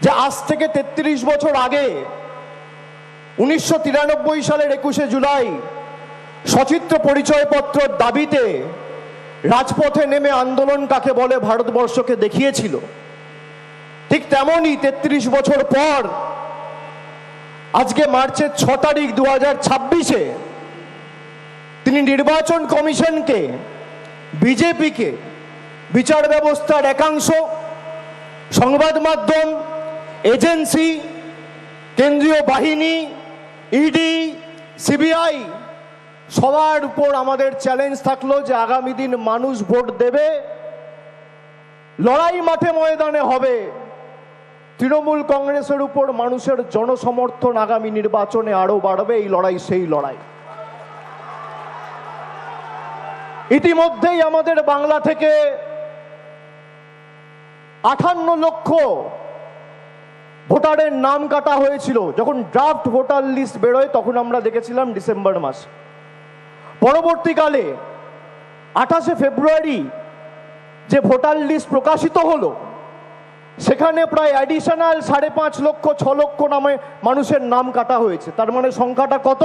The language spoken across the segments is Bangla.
যে আজ থেকে ৩৩ বছর আগে ১৯৯৩ সালের ২১শে জুলাই সচিত্র পরিচয়পত্রের দাবিতে রাজপথে নেমে আন্দোলন কাকে বলে ভারতবর্ষকে দেখিয়েছিল, ঠিক তেমনই ৩৩ বছর পর আজকে মার্চের ৬ তারিখ ২০২৬-এ তিনি নির্বাচন কমিশনকে, বিজেপিকে, বিচার ব্যবস্থার একাংশ, সংবাদ মাধ্যম, এজেন্সি, কেন্দ্রীয় বাহিনী, ইডি, সিবিআই সবার উপর আমাদের চ্যালেঞ্জ থাকলো যে আগামী দিন মানুষ ভোট দেবে, লড়াই মাঠে ময়দানে হবে। তৃণমূল কংগ্রেসের উপর মানুষের জনসমর্থন আগামী নির্বাচনে আরো বাড়বে। এই লড়াই সেই লড়াই। ইতিমধ্যেই আমাদের বাংলা থেকে ৫৮ লক্ষ ভোটারের নাম কাটা হয়েছিল। যখন ড্রাফট ভোটার লিস্ট বেরোয় তখন আমরা দেখেছিলাম ডিসেম্বর মাস। পরবর্তীকালে ২৮শে ফেব্রুয়ারি যে ভোটার লিস্ট প্রকাশিত হলো, সেখানে প্রায় অ্যাডিশনাল ৫.৫ লক্ষ ৬ লক্ষ নামে মানুষের নাম কাটা হয়েছে। তার মানে সংখ্যাটা কত?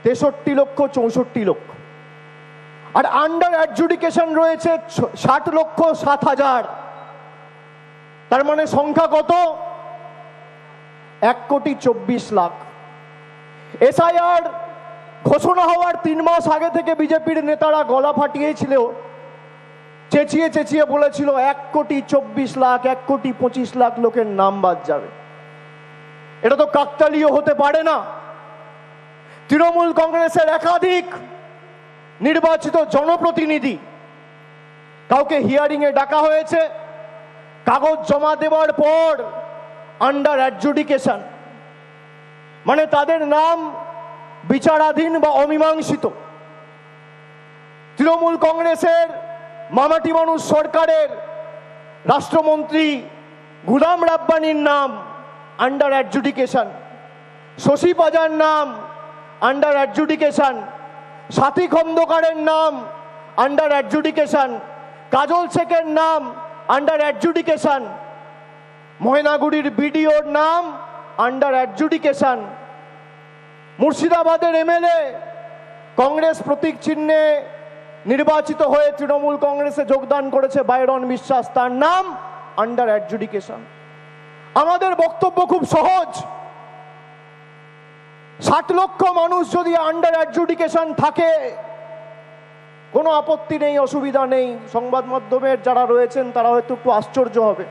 ৬৩ লক্ষ ৬৪ লক্ষ। আর আন্ডার অ্যাডজুডিকেশন রয়েছে ৬০ লক্ষ ৭ হাজার। তার মানে সংখ্যা কত? ১,২৪,০০,০০০। এসআইআর ঘোষণা হওয়ার ৩ মাস আগে থেকে বিজেপির নেতারা গলা ফাটিয়েছিল, চেঁচিয়ে চেঁচিয়ে বলেছিল ১,২৪,০০,০০০, ১,২৫,০০,০০০ লোকের নাম বাদ যাবে। এটা তো কাকতালীয় হতে পারে না। তৃণমূল কংগ্রেসের একাধিক নির্বাচিত জনপ্রতিনিধি, কাউকে হিয়ারিংয়ে ডাকা হয়েছে, কাগজ জমা দেওয়ার পর আন্ডার অ্যাডজুডিকেশন, মানে তাদের নাম বিচারাধীন বা অমীমাংসিত। তৃণমূল কংগ্রেসের মামাটি মানুষ সরকারের রাষ্ট্রমন্ত্রী গুলাম রাব্বানির নাম আন্ডার অ্যাডজুডিকেশন, শশী পাজার নাম আন্ডার অ্যাডজুডিকেশন, সাথী খন্দকারের নাম আন্ডার অ্যাডজুডিকেশন, কাজল শেখের নাম আন্ডার অ্যাডজুডিকেশন, ময়নাগুড়ির বিডিওর নাম আন্ডার অ্যাডজুডিকেশন, মুর্শিদাবাদের এমএলএ কংগ্রেস প্রতীক চিহ্নে নির্বাচিত হয়ে তৃণমূল কংগ্রেসে যোগদান করেছে বাইরন বিশ্বাস, তার নাম আন্ডার অ্যাডজুডিকেশন। আমাদের বক্তব্য খুব সহজ। ৬০ লক্ষ মানুষ যদি আন্ডার অ্যাডজুডিকেশন থাকে, কোনো আপত্তি নেই, অসুবিধা নেই। সংবাদ মাধ্যমের যারা রয়েছেন তারা হয়তো একটু আশ্চর্য হবে।